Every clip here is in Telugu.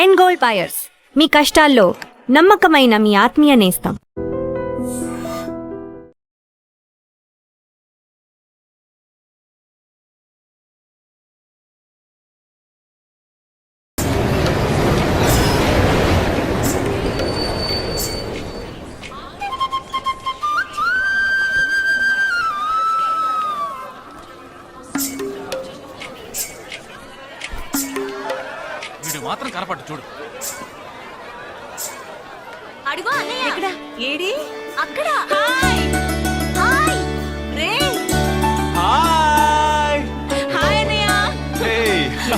అండ్ గోల్డ్ బయర్స్, మీ కష్టాల్లో నమ్మకమైన మీ ఆత్మీయ నేస్తం. మాత్రం కనపట్టు చూడు. అడుగు అన్నయ్య. ఎక్కడ? ఏడి? అక్కడ. హాయ్ హాయ్ రే. హాయ్ హాయ్ అన్నయ్య. Hey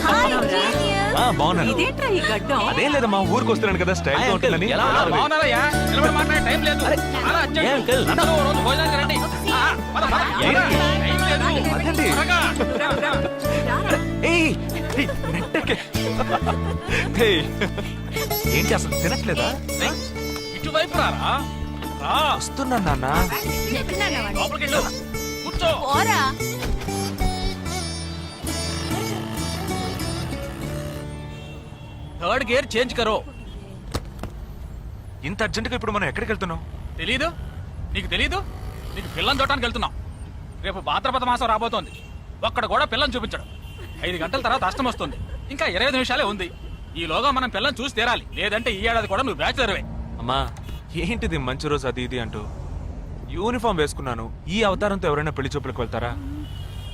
hi genius. బాగున్నాను. ఇదేంట్రా ఈ గడ్డం? అదేం లేదమ్మా, ఊరికి వస్తున్నాను కదా, స్టైల్ గా ఉంటుందని. బాగున్నారయ్యా, నిలబడి మాట్లాడే టైం లేదు. చాలా అర్జెంట్. అందరూ ఓ రోజు భోజనానికి రండి. పద, పద. టైం లేదు. అదండి. త్వరగా. ఏయ్, ఏయ్, నెట్టకే. ఏయ్, ఏంటి అసలు తినట్లేదా? ఏయ్, ఇటువైపు రారా. రా. వస్తున్నా నాన్న. లోపలికి వెళ్ళు. కూర్చో. పోరా. థర్డ్ గేర్ చేంజ్ కరో. ఇంత అర్జెంటుగా ఇప్పుడు మనం ఎక్కడికి వెళ్తున్నాం? తెలీదు? నీకు తెలీదు? నీకు పిల్లని చూడటానికి వెళ్తున్నాం. రేపు భాద్రపద మాసం రాబోతోంది. ఒక్కడ కూడా పిల్లని చూపించడం. 5 గంటల తర్వాత అష్టం వస్తుంది. ఇంకా 25 నిమిషాలే ఉంది. ఈలోగా మనం పిల్లని చూసి తీరాలి, లేదంటే ఈ ఏడాది కూడా నువ్వు బ్యాచులర్వే. అమ్మా, ఏంటిది మంచి రోజు అది ఇది అంటూ? యూనిఫామ్ వేసుకున్నాను. ఈ అవతారంతో ఎవరైనా పెళ్లి చూపులకు వెళ్తారా?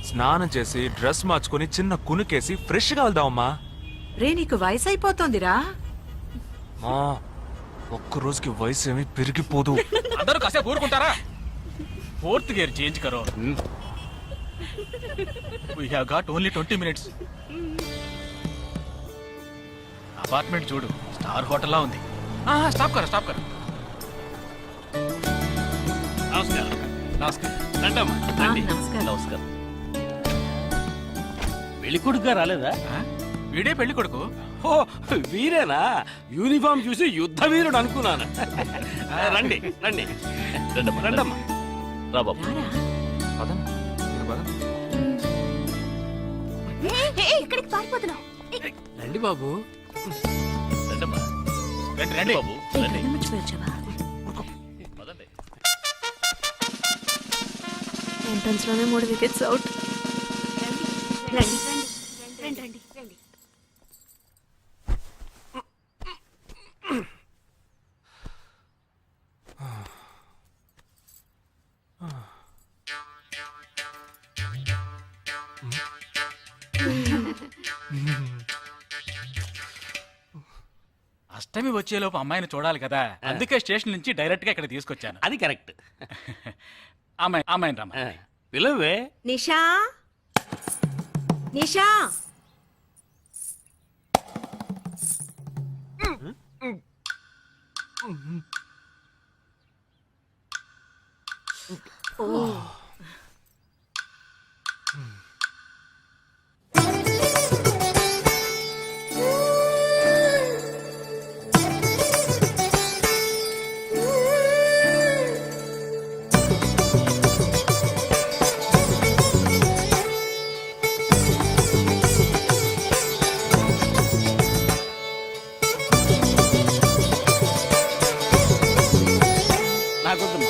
స్నానం చేసి డ్రెస్ మార్చుకుని చిన్న కునుకేసి ఫ్రెష్ గా వెళ్దామమ్మా. రే, నీకు వయసు అయిపోతోందిరా. మా ఒక్క రోజుకి వయసు ఏమి పెరిగిపోదు. అందరూ కాసేపు ఊరుకుంటారా? ఫోర్త్ గేర్ చేంజ్ కరో. We have got only 20 minutes. Apartment చూడు, స్టార్ హోటల్ లా ఉంది. స్టాప్ కర, స్టాప్ కర. నమస్కారం. నమస్కారం. రండమ్మా, రండి. నమస్కారం. పెళ్లి కొడుకుగా రాలేదా? వీడే పెళ్లి కొడుకు. ఓ, వీరేనా? యూనిఫామ్ చూసి యుద్ధ వీరుడు అనుకున్నాను. రండి రండి రండమ్మా. రా బాబు. పదండి, మీరు పదండి. ఎక్కడికి పారిపోతున్నావు? రండి బాబు. రండమ్మా, రండి రండి బాబు రండి. పదండి. ఎంట్రన్స్ లోనే 3 వికెట్స్ అవుట్. రండి రండి రండి రండి. అష్టమి వచ్చేలోపు అమ్మాయిని చూడాలి కదా, అందుకే స్టేషన్ నుంచి డైరెక్ట్ గా ఇక్కడ తీసుకొచ్చాను. అది కరెక్ట్. అమ్మాయిని రమ్మ. పిలవే. నిషా నిషా. నాకొద్దమ్మా.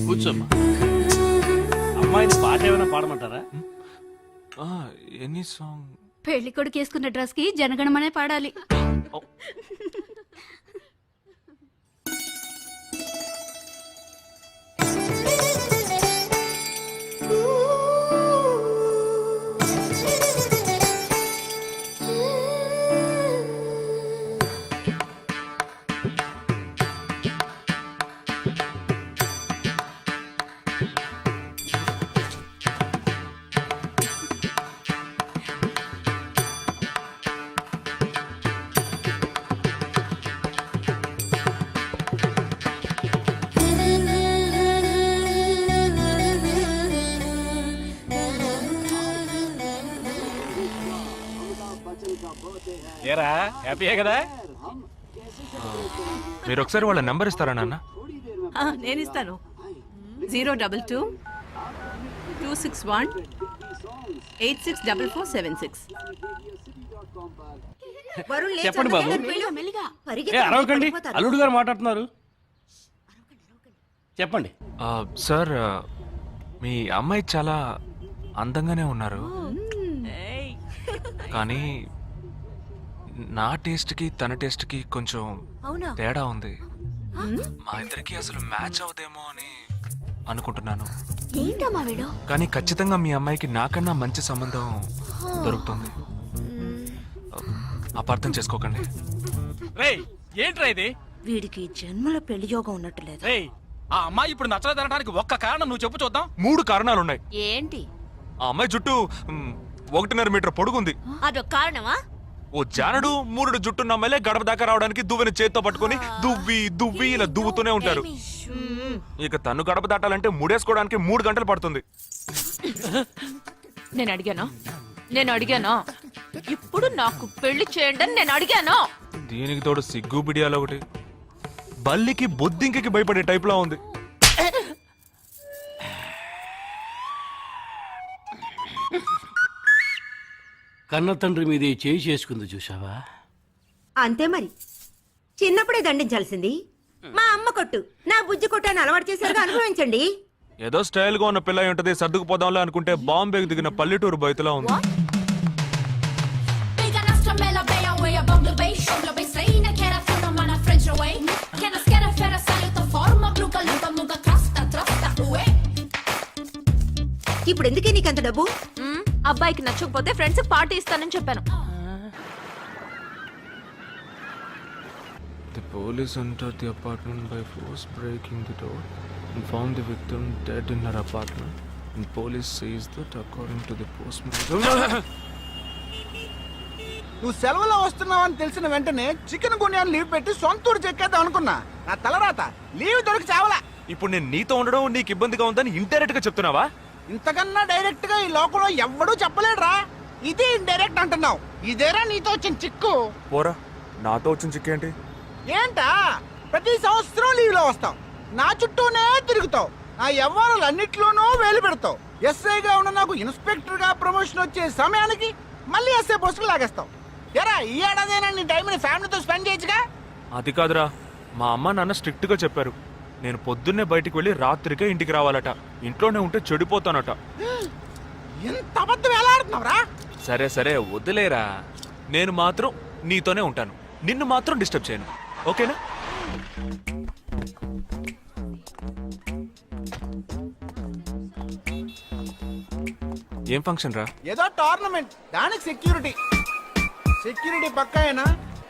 కూర్చోమ్మా. అమ్మాయిని పాట ఏమైనా పాడమంటారా? Any song? పెళ్లి కొడుకు వేసుకున్న డ్రెస్ కి జనగణమనే పాడాలి. ఏరా, హ్యాపీయే కదా? మీరు ఒకసారి వాళ్ళ నెంబర్ ఇస్తారా నాన్న? నేను ఇస్తాను. 022-261-864476. చెప్పండి బాబు. మెల్లిగా ఏ అరవకండి, అల్లుడు గారు మాట్లాడుతున్నారు. చెప్పండి. సార్ మీ అమ్మాయి చాలా అందంగానే ఉన్నారు, కానీ నా టేస్ట్కి తన టేస్ట్కి కొంచెం తేడా ఉంది. మా ఇద్దరికి అసలు మ్యాచ్ అవుదేమో అని అనుకుంటున్నాను. ఏంటమ్మా వీడు? కానీ ఖచ్చితంగా మీ అమ్మాయికి నాకన్నా మంచి సంబంధం దొరుకుతుంది. అపార్థం చేసుకోకండి. రేయ్ ఏంట్రా ఇది? వీడికి జన్మల పెళ్లి యోగం ఉన్నట్టు లేదు. రేయ్ ఆ అమ్మాయి ఇప్పుడు నచ్చలేదనడానికి ఒక్క కారణం నువ్వు చెప్పు చూద్దాం. 3 కారణాలున్నాయి. ఏంటి? ఆ అమ్మాయి జుట్టు 1.5 మీటర్ పొడుగుంది. అదొక కారణమా? ఓ జానడు 3 జుట్టున్న అమ్మాయిలే గడప దాకా రావడానికి దువ్వెని చేత్తో పట్టుకొని దువ్వి ఇలా దువ్వుతూనే ఉంటారు. ఇక తను గడప దాటాలంటే ముడేసుకోవడానికి 3 గంటలు పడుతుంది. నేను అడిగానా? ఇప్పుడు నాకు పెళ్లి చేయండి అని నేను అడిగాను. దీనికి తోడు సిగ్గు బిడియాలో ఒకటి. బల్లికి బొద్దింకి భయపడే టైప్ లో ఉంది. కన్న తండ్రి మీదే చేయి చేసుకుంది చూసావా? అంతే మరి, చిన్నప్పుడే దండించాల్సింది. మా అమ్మ కొట్టు, నా బుజ్జి కొట్టు అని అలవాటు చేశారుగా, అనుభవించండి. ఏదో స్టైల్ గా ఉన్న పిల్ల ఉంటది, సర్దుకుపోదాంలే అనుకుంటే బాంబేకి దిగిన పల్లెటూరు బయటలా ఉంది. ఇప్పుడు ఎందుకే నీకంత డబ్బు? అబ్బాయికి నచ్చకపోతే ఫ్రెండ్స్ పార్టీ ఇస్తానని చెప్పాను. The police entered the apartment by force, breaking the door and found the victim dead in her apartment. And police says that according to the postmortem. నువ్వు సెలవులో వస్తున్నావని తెలిసిన వెంటనే చికెన్ గున్యాన్ని లీవ్ పెట్టి సొంత ఊరు చెక్కేద్దాం అనుకున్నా. నా తలరాత లీవ్ దొరికి చావలా. ఇప్పుడు నేను నీతో ఉండడం నీకు ఇబ్బందిగా ఉందని ఇండైరెక్ట్ గా చెప్తున్నావా? ఇంతకన్నా డైరెక్ట్ గా ఈ లోకంలో ఎవ్వడూ చెప్పలేడురా. ఇది ఇండైరెక్ట్ అంటున్నావు. ఇదేరా నీతో వచ్చిన చిక్కు. పోరా, నాతో వచ్చిన చిక్కేంటి? ఏంటా ప్రతి సంవత్సరం లీవ్ లో వస్తావు, నా చుట్టూనే తిరుగుతావు, నా వ్యవహారాలన్నిట్లోనూ వేలు పెడతావు. ఎస్ఐగా ఉన్న నాకు ఇన్స్పెక్టర్ గా ప్రమోషన్ వచ్చే సమయానికి మళ్ళీ ఎస్ఐ పోస్టుకు లాగేస్తావు. ఎరా ఈ ఏడాదైనా నీ టైంని ఫ్యామిలీతో స్పెండ్ చేయొచ్చుగా. అది కాదురా, మా అమ్మ నాన్న స్ట్రిక్ట్ గా చెప్పారు. నేను పొద్దున్నే బయటికి వెళ్ళి రాత్రికే ఇంటికి రావాలట. ఇంట్లోనే ఉంటే చెడిపోతానట. ఎంత అబద్ధం ఎలా ఆడుతున్నావురా? సరే సరే వదిలేరా, నేను మాత్రం నీతోనే ఉంటాను, నిన్ను మాత్రం డిస్టర్బ్ చేయను, ఓకేనా? ఏం ఫంక్షన్ రా? ఏదో టోర్నమెంట్, దానికి సెక్యూరిటీ పక్కా అయినా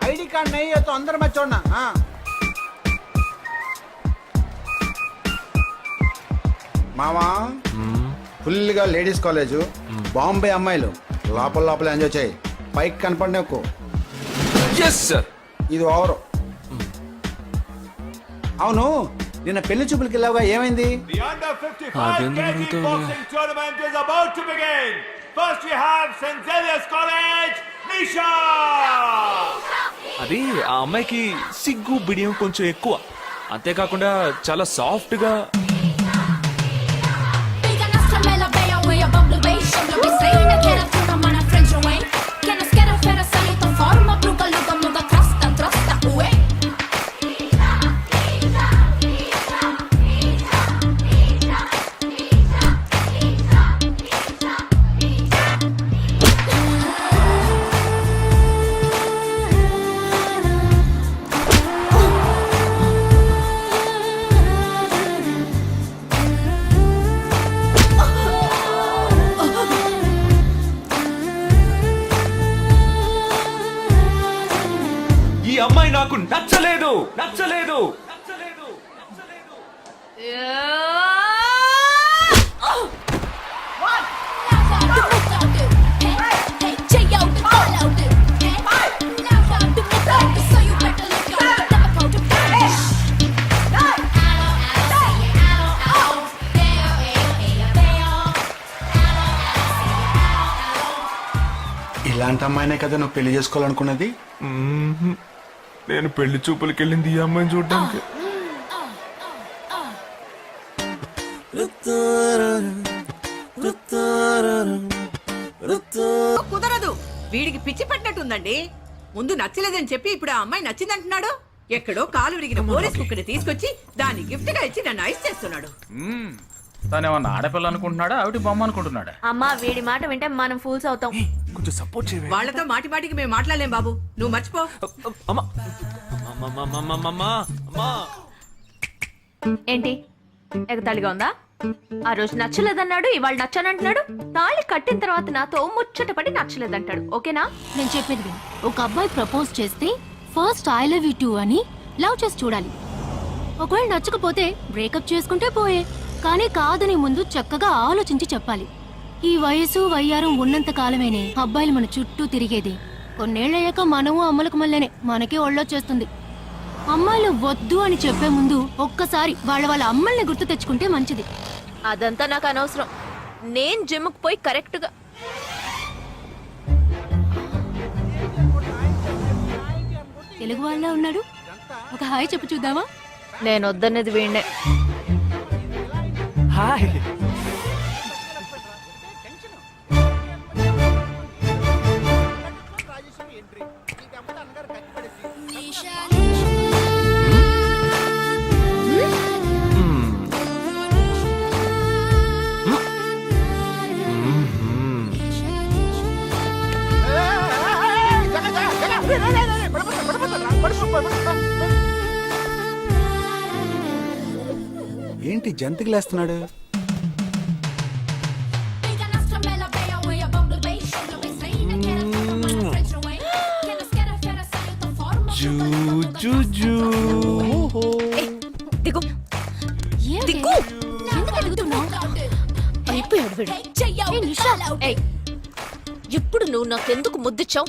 ఐడి కార్డ్ నయ్యి తో అందరు మర్చోన్నా. మామా ఫుల్ గా లేడీస్ కాలేజ్, బాంబే అమ్మాయిలు లోపల ఎంజాయ్ చేయి, పైకి కనపడి ఎక్కువ. ఇది ఓవరు. అవును, నిన్న పెళ్లి చూపులకి వెళ్ళావుగా, ఏమైంది? అది ఆ అమ్మాయికి సిగ్గు బిడియం కొంచెం ఎక్కువ, అంతేకాకుండా చాలా సాఫ్ట్ గా. ఈ అమ్మాయి నాకు నచ్చలేదు. ఇలాంటి అమ్మాయినే కదా నువ్వు పెళ్లి చేసుకోవాలనుకున్నది? నేను పెళ్లి చూపులకి వెళ్ళింది ఈ అమ్మాయిని చూడడానికి. కుదరదు, వీడికి పిచ్చి పట్టినట్టుందండి. ముందు నచ్చలేదని చెప్పి ఇప్పుడు ఆ అమ్మాయి నచ్చిందంటున్నాడు. ఎక్కడో కాలు విరిగిన పోలీస్ కుక్కని తీసుకొచ్చి దాన్ని గిఫ్ట్ గా ఇచ్చి నన్ను ఐస్ చేస్తున్నాడు. తనేమన్నా ఆడపిల్ల అనుకుంటున్నాడా ఆవిడ బొమ్మ అనుకుంటున్నాడా? అమ్మా వీడి మాట వింటే మనం ఫూల్స్ అవుతాం. కొంచెం సపోర్ట్ చేయవే. వాళ్ళతో మాటి మాటికి మేము మాట్లాడలేం బాబు, నువ్వు మర్చిపో. అమ్మా అమ్మా అమ్మా అమ్మా అమ్మా. ఏంటి ఎగతాళిగా ఉందా? ఆ రోజు నచ్చలేదన్నాడు, ఇవాళ నచ్చానంటున్నాడు. తాళి కట్టిన తర్వాత నాతో ముచ్చటపడి నచ్చలేదంటాడు. ఓకేనా? నేను చెప్పేది విను. ఒక అబ్బాయి ప్రపోజ్ చేస్తే first I love you two అని లవ్ చేసి చూడాలి. ఒకవేళ నచ్చకపోతే బ్రేకప్ చేసుకుంటే పోయే, కానీ కాదని ముందు చక్కగా ఆలోచించి చెప్పాలి. ఈ వయసు వయ్యారం ఉన్నంత కాలమేనే అబ్బాయిలు మన చుట్టూ తిరిగేది. కొన్నేళ్లయ్యాక మనము అమ్మలకు మళ్ళీనే మనకే ఒళ్ళొచ్చేస్తుంది. అమ్మాయిలు వద్దు అని చెప్పే ముందు ఒక్కసారి వాళ్ళ అమ్మల్ని గుర్తు తెచ్చుకుంటే మంచిది. అదంతా నాకు అనవసరం. నేను జిమ్కి పోయి కరెక్ట్ గా తెలుగు వాళ్ళ ఉన్నాడు, ఒక హాయ్ చెప్పు చూద్దామా? నేను వద్దన్నది వీణ్ణే. హాయ్. ఏంటి జంతికి లేస్తున్నాడు? దిగు దిగు. ఎందుకు ఎదుగుతున్నావు? అయిపోయాడు వీడు. ఏయ్, ఇప్పుడు నువ్వు నాకెందుకు ముద్దిచ్చావు?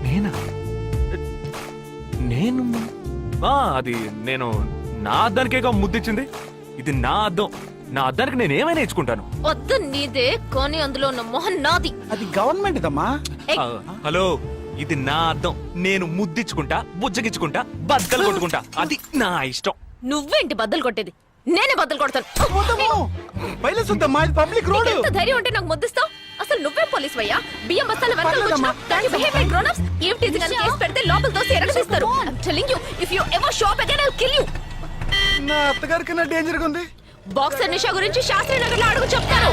నేనా? నేను అది నేను నా అద్దానికేగా ముద్దిచ్చింది. ఇది నా అద్దం. నా అద్దానికి నేను ఏమైనా ఇచ్చుకుంటాను. వద్దు నీదే, కానీ అందులో ఉన్న మొహన్ నాది. అది గవర్నమెంట్ దమ్మా. ఏయ్, హలో, ఇది నా అద్దం. నేను ముద్దిచ్చుకుంటా, బుజ్జగిచ్చుకుంటా, బద్దలు కొట్టుకుంటా. అది నా ఇష్టం. నువ్వేంటి బద్దలు కొట్టేది? నేనే బద్దలు కొడతాను. Public road. ఎంత ధైర్యం ఉంటే నాకు ముద్దిస్తావు? అసలు నువ్వే పోలీస్ వయ్యా? బియ్యం బస్తాల వెనకాల కూర్చున్నావు. Don't you behave like grown-ups? ఏం teasing అని కేసు పెడితే లోపల తోసి ఎరగదీస్తారు. I'm telling you, if you ever show up again, I'll kill you. నా అత్తగారి కన్నా డేంజర్ గా ఉంది. బాక్సర్ నిషా గురించి శాస్త్రి నగర్ లో అడుగు చెప్తాను.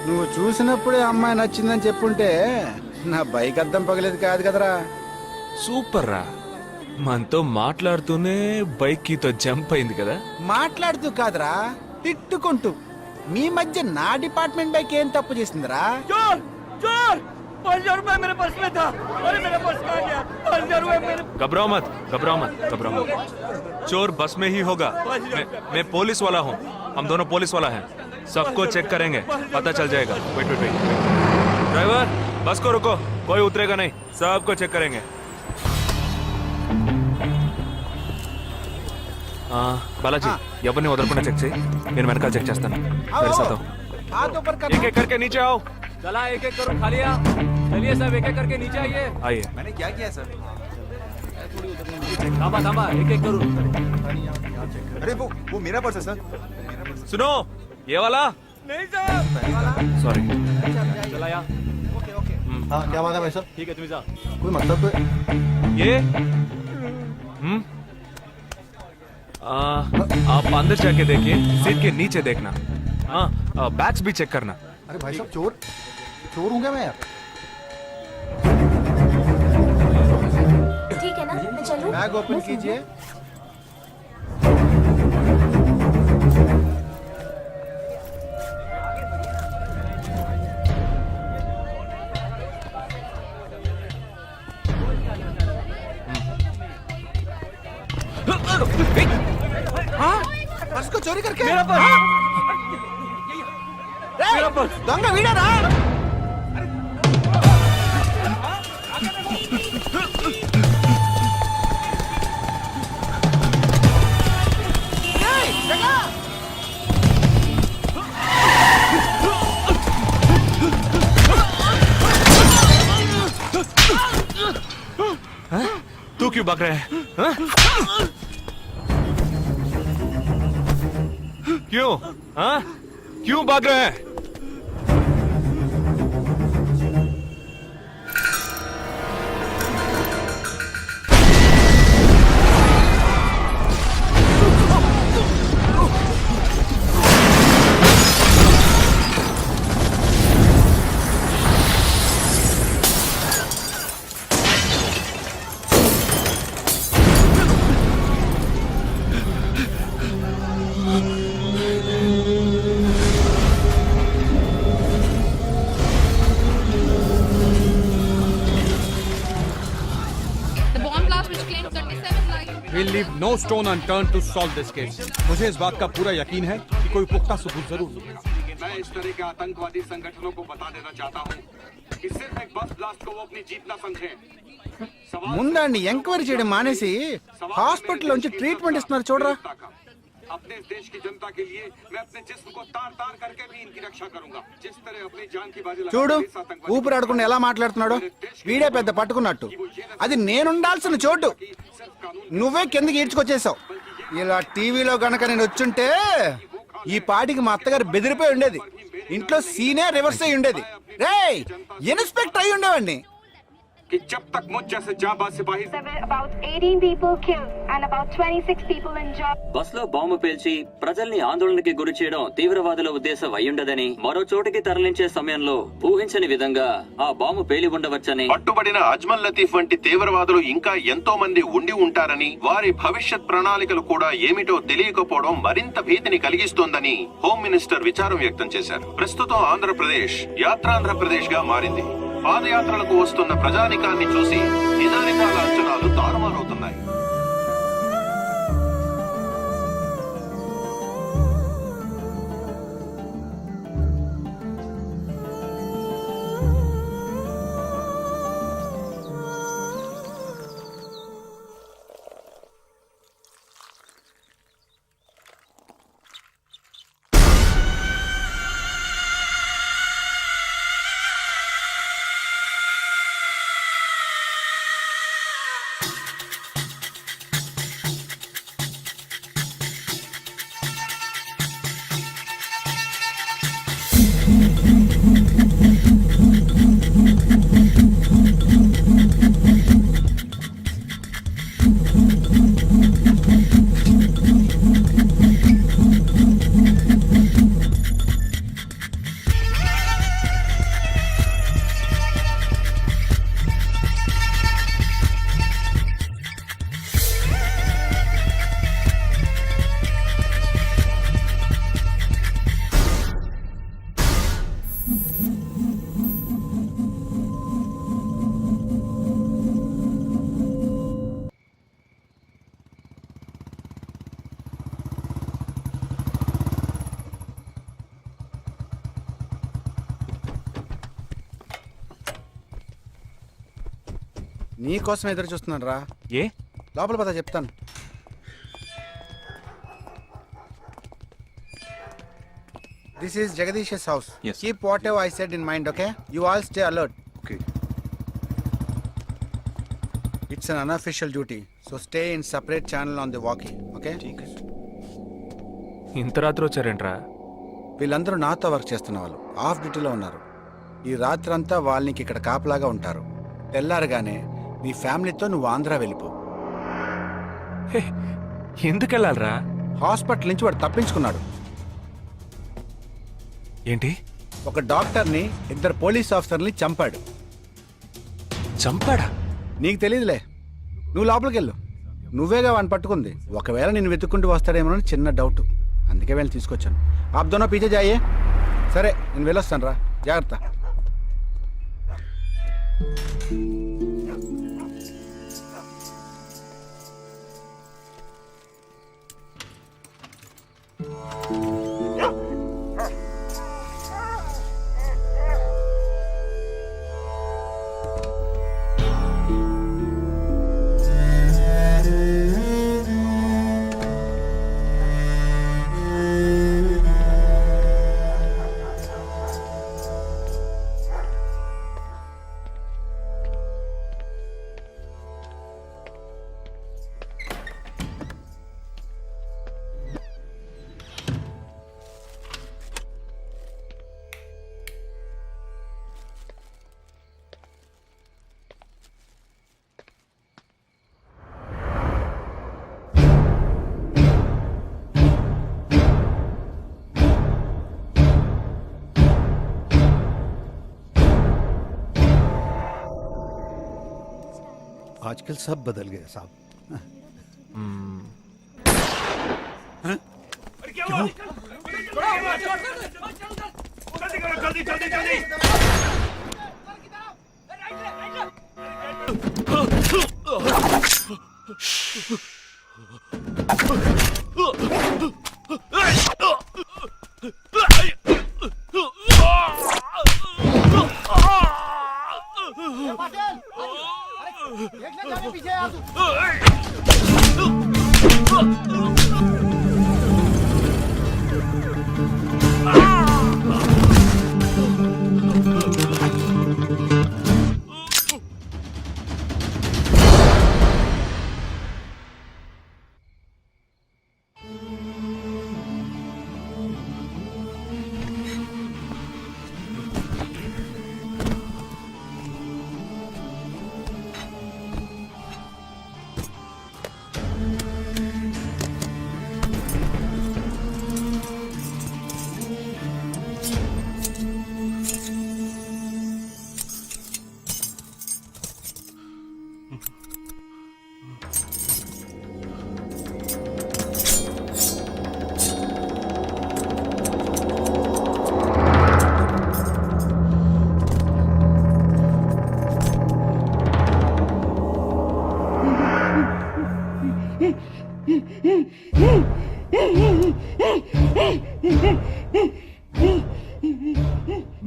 నువ్వు చూసినప్పుడే అమ్మాయి నచ్చిందని చెప్పుంటే నా బైక్ అద్దం పగలేదు కాదు కదరా. సూపర్ రా. మనతో మాట్లాడుతూనే బైక్ కీతో జంప్ అయింది కదా. మాట్లాడుతూ కాదురా, తిట్టుకుంటూ. మీ మధ్య నా డిపార్ట్మెంట్ బైక్ ఏం తప్పు చేసిందిరా? घबराओ मत, घबराओ मत, घबराओ मत. चोर बस में ही होगा. मैं पुलिस वाला हूँ. हम दोनों पुलिस वाला हैं. सबको चेक करेंगे, पता चल जाएगा. Wait wait wait. ड्राइवर, बस को रुको. कोई उतरेगा नहीं. सबको चेक करेंगे. बालाजी, ఎవరిని వదలకుండా చెక్ చేయి. నేను వెనకాల చెక్ చేస్తాను. मेरे साथ आओ. हाथ ऊपर कर. एक एक करके नीचे आओ. चला एक एक करो खा लिया. चलिए सब एक एक करके नीचे आइए. आइए. मैंने क्या किया सर? थांबा थांबा एक एक करो. अरे वो मेरा पर्स है सर. सुनो, ये वाला नहीं सर. सॉरी. चला यार. हाँ क्या बात है भाई साहब? ठीक है तुम्हें जा. कोई मतलब तो ये आप अंदर जाके देखिए. सीट के नीचे देखना. हाँ, बैग्स भी चेक करना. अरे भाई साहब चोर हूँ क्या मैं यार? ठीक है ना, मैं चलूं? बैग ओपन कीजिए. हाँ? पर्स को चोरी करके? मेरा पर्स. దొంగ వీడరా? क्यों भाग रहे हैं हाँ? क्यों हाँ क्यों भाग रहे हैं The bomb blast which claimed 37 lives. We'll leave no stone unturned to solve this case. मुझे इस बात का पूरा यकीन है कि कोई पुख्ता सबूत जरूर मिलेगा। मैं इस तरह के आतंकवादी संगठनों को बता देना चाहता हूँ कि सिर्फ एक बस ब्लास्ट को वो अपनी जीत ना समझें। ముందండి ఎంక్వైరీ చేయడం మానేసి హాస్పిటల్ నుంచి ట్రీట్మెంట్ ఇస్తున్నారు చూడరా. अपने इस देश की जनता के लिए मैं अपने जिस्म को तार तार करके भी इनकी रक्षा करूंगा। जिस तरह अपनी जान की बाजी చూడు लगाकर इस आतंकवादी ఊపిరి ఆడకుండా ఎలా మాట్లాడుతున్నాడో. వీడే పెద్ద పట్టుకున్నట్టు. అది నేనుండాల్సిన చోటు నువ్వే కిందకి ఈడ్చుకొచ్చేసావు. ఇలా టీవీలో గనక నేను వచ్చుంటే ఈ పాటికి మా అత్తగారు బెదిరిపోయి ఉండేది. ఇంట్లో సీనే రివర్స్ అయి ఉండేది. రేయ్ ఇన్స్పెక్టర్ అయి ఉండేవాడిని. कि जब तक मुझ जैसे जाबाज सिपाही About 18 people killed and about 26 people injured. Bus లో బాంబు పేల్చి ప్రజల్ని ఆందోళనకి గురి చేయడం తీవ్రవాదుల ఉద్దేశం అయ్యుండదని, మరో చోటికి తరలించే సమయంలో ఊహించని విధంగా ఆ బాంబు పేలి ఉండవచ్చని, పట్టుబడిన అజ్మల్ లతీఫ్ వంటి తీవ్రవాదులు ఇంకా ఎంతో మంది ఉండి ఉంటారని, వారి భవిష్యత్ ప్రణాళికలు కూడా ఏమిటో తెలియకపోవడం మరింత భీతిని కలిగిస్తోందని హోమ్ మినిస్టర్ విచారం వ్యక్తం చేశారు. ప్రస్తుతం ఆంధ్రప్రదేశ్ యాత్రాంధ్రప్రదేశ్ గా మారింది. పాదయాత్రలకు వస్తున్న ప్రజానికాన్ని చూసి నిజానిజాల అంచనాలు తారుమారవుతున్నాయి. నీకోసం ఎదురు చూస్తున్నాను రా. ఏ లోపల పద చెప్తాను. This is Jagadish's house. Yes. Keep whatever I said in mind, okay? You all stay alert. Okay. It's an unofficial duty, so stay in separate channel on the walkie, okay? ఇంత రాత్రి వచ్చారేంట్రా? వీళ్ళందరూ నాతో వర్క్ చేస్తున్న వాళ్ళు. ఆఫ్ డ్యూటీలో ఉన్నారు. ఈ రాత్రంతా వాళ్ళకి ఇక్కడ కాపలాగా ఉంటారు. తెల్లారగానే నీ ఫ్యామిలీతో నువ్వు ఆంధ్ర వెళ్ళిపో. ఎందుకు వెళ్ళాలరా? హాస్పిటల్ నుంచి వాడు తప్పించుకున్నాడు. ఏంటి? ఒక డాక్టర్ని, 2 పోలీస్ ఆఫీసర్ని చంపాడు. చంపాడా? నీకు తెలియదులే. నువ్వు లోపలికి వెళ్ళు. నువ్వేగా వాడిని పట్టుకుంది. ఒకవేళ నేను వెతుక్కుంటూ వస్తాడేమో చిన్న డౌట్. అందుకే వెళ్ళి తీసుకొచ్చాను. ఆప్ దోనో పీछे जाइए. సరే నేను వెళ్ళొస్తాను రా. జాగ్రత్త. आजकल सब बदल गया साहब।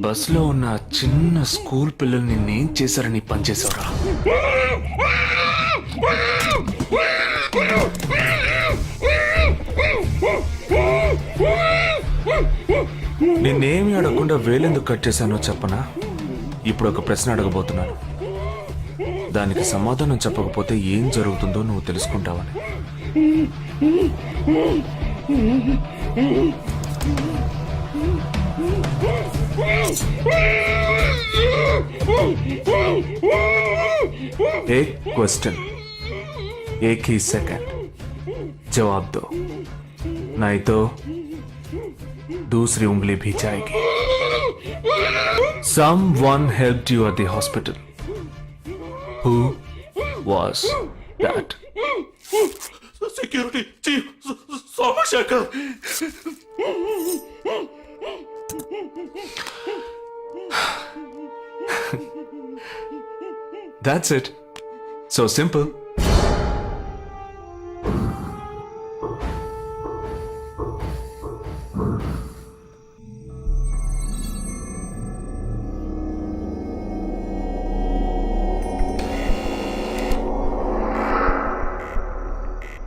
బస్లో ఉన్న చిన్న స్కూల్ పిల్లల్ని నేను చేశారని పనిచేసావురా. నిన్నేమి అడగకుండా వేలెందుకు కట్ చేశానో చెప్పనా? ఇప్పుడు ఒక ప్రశ్న అడగబోతున్నాను. దానికి సమాధానం చెప్పకపోతే ఏం జరుగుతుందో నువ్వు తెలుసుకుంటావని. एक क्वेश्चन, एक ही सेकंड, जवाब दो, नहीं तो दूसरी उंगली भी जाएगी. Someone helped you at the hospital. Who was that? Security chief Somashekar. That's it. So simple.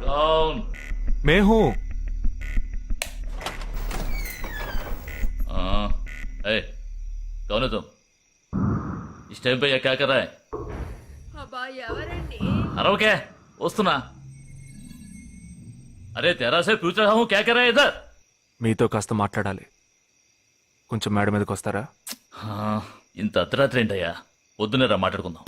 कौन? मैं हूं. हाँ, ए, कौन है तुम? इस टाइम पे ये क्या कर रहा है? अरे क्या वस्तुना? अरे तेरा से पूछ रहा हूँ, क्या कर रहा है इधर? మీతో కాస్త మాట్లాడాలి. కొంచెం మేడ మీదకి వస్తారా? ఇంత అర్ధరాత్రి ఏంటయ్యా? పొద్దునే రా మాట్లాడుకుందాం.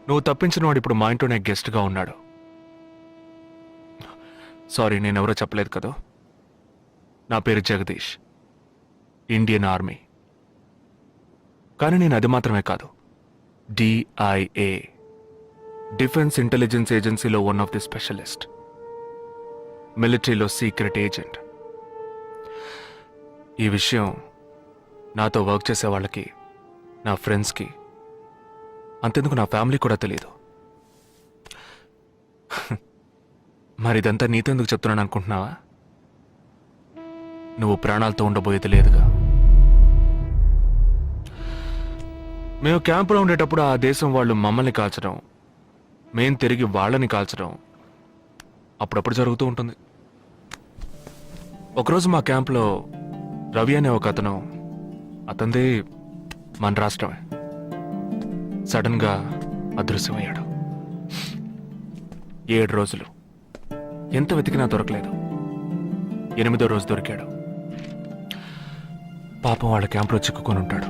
నువ్వు తప్పించిన వాడు ఇప్పుడు మా ఇంట్లోనే గెస్ట్గా ఉన్నాడు. సారీ, నేనెవరో చెప్పలేదు కదా. నా పేరు జగదీష్, ఇండియన్ ఆర్మీ. కానీ నేను అది మాత్రమే కాదు, DIA, డిఫెన్స్ ఇంటెలిజెన్స్ ఏజెన్సీలో వన్ ఆఫ్ ది స్పెషలిస్ట్, మిలిటరీలో సీక్రెట్ ఏజెంట్. ఈ విషయం నాతో వర్క్ చేసే వాళ్ళకి, నా ఫ్రెండ్స్కి, అంతెందుకు నా ఫ్యామిలీ కూడా తెలియదు. మరి ఇదంతా నీతెందుకు చెప్తున్నాను అనుకుంటున్నావా? నువ్వు ప్రాణాలతో ఉండబోయేది లేదుగా. మేము క్యాంపులో ఉండేటప్పుడు ఆ దేశం వాళ్ళు మమ్మల్ని కాల్చడం, మేం తిరిగి వాళ్ళని కాల్చడం అప్పుడప్పుడు జరుగుతూ ఉంటుంది. ఒకరోజు మా క్యాంప్లో రవి అనే ఒక అతను, అతనిది మన రాష్ట్రమే, సడన్గా అదృశ్యమయ్యాడు. 7 రోజులు ఎంత వెతికినా దొరకలేదు. 8వ రోజు దొరికాడు. పాపం వాళ్ళ క్యాంపులో చిక్కుకొని ఉంటాడు.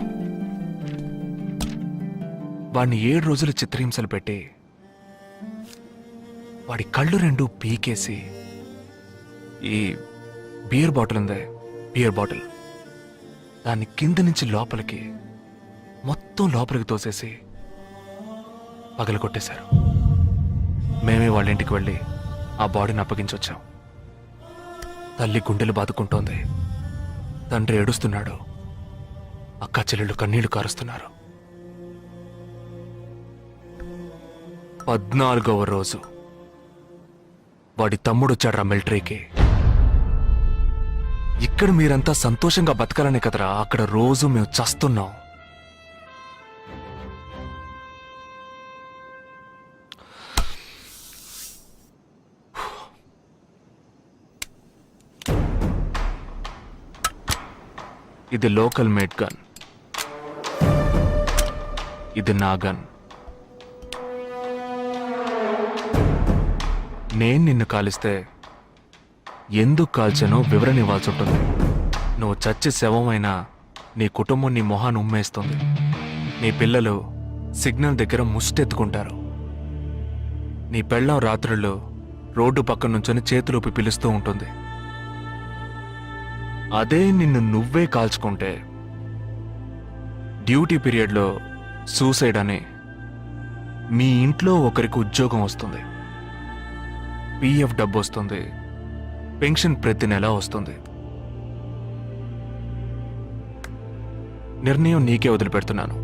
వాడిని 7 రోజులు చిత్రహింసలు పెట్టి వాడి కళ్ళు రెండు పీకేసి ఈ బియర్ బాటిల్ ఉందే, బియర్ బాటిల్, దాన్ని కింద నుంచి లోపలికి మొత్తం లోపలికి తోసేసి పగల కొట్టేశారు. మేమే వాళ్ళ ఇంటికి వెళ్ళి ఆ బాడీని అప్పగించొచ్చాం. తల్లి గుండెలు బాదుకుంటోంది, తండ్రి ఏడుస్తున్నాడు, అక్క చెల్లెళ్ళు కన్నీళ్లు కారుస్తున్నారు. 14వ రోజు వాడి తమ్ముడు వచ్చాడ్రా మిలిటరీకి. ఇక్కడ మీరంతా సంతోషంగా బతకాలనే కదరా అక్కడ రోజు మేము చస్తున్నాం. ఇది లోకల్ మేడ్ గన్, ఇది నా గన్. నేను నిన్ను కాలిస్తే ఎందుకు కాల్చానో వివరణ ఇవ్వాల్సి ఉంటుంది. నువ్వు చచ్చి శవమైనా నీ కుటుంబం నీ మొహాన్ని ఉమ్మేస్తుంది. నీ పిల్లలు సిగ్నల్ దగ్గర ముష్టెత్తుకుంటారు. నీ పెళ్ళం రాత్రుళ్ళు రోడ్డు పక్కన నుంచొని చేతులూపి పిలుస్తూ ఉంటుంది. అదే నిన్ను నువ్వే కాల్చుకుంటే డ్యూటీ పీరియడ్లో సూసైడ్ అని మీ ఇంట్లో ఒకరికి ఉద్యోగం వస్తుంది, పిఎఫ్ డబ్బు వస్తుంది, పెన్షన్ ప్రతి నెల వస్తుంది. నిర్ణయం నీకే వదిలిపెడుతున్నాను.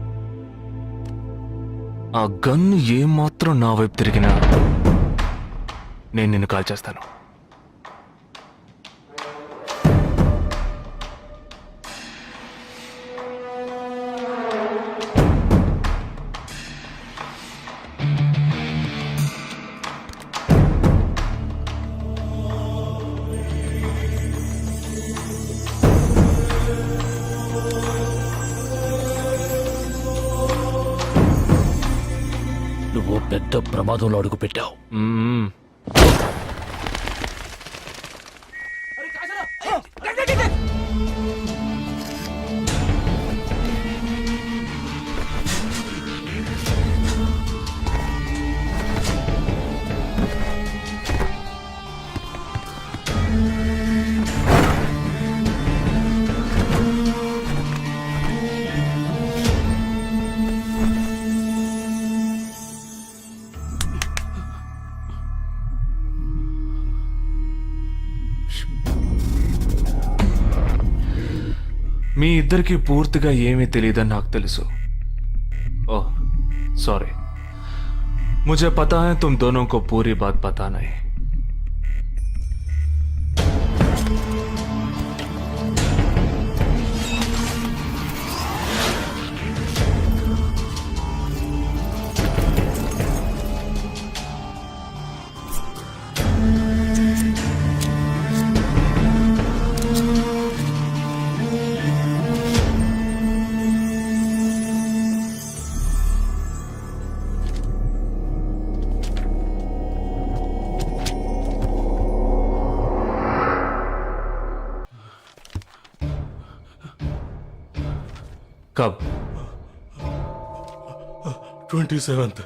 ఆ గన్ ఏమాత్రం నా వైపు తిరిగినా నేను నిన్ను కాల్చేస్తాను. నువ్వు పెద్ద ప్రమాదంలో అడుగు పెట్టావు. మీ ఇద్దరికి పూర్తిగా ఏమీ తెలియదని నాకు తెలుసు. ఓహ్ सॉरी, मुझे पता है तुम दोनों को पूरी बात पता नहीं. कब? 27th.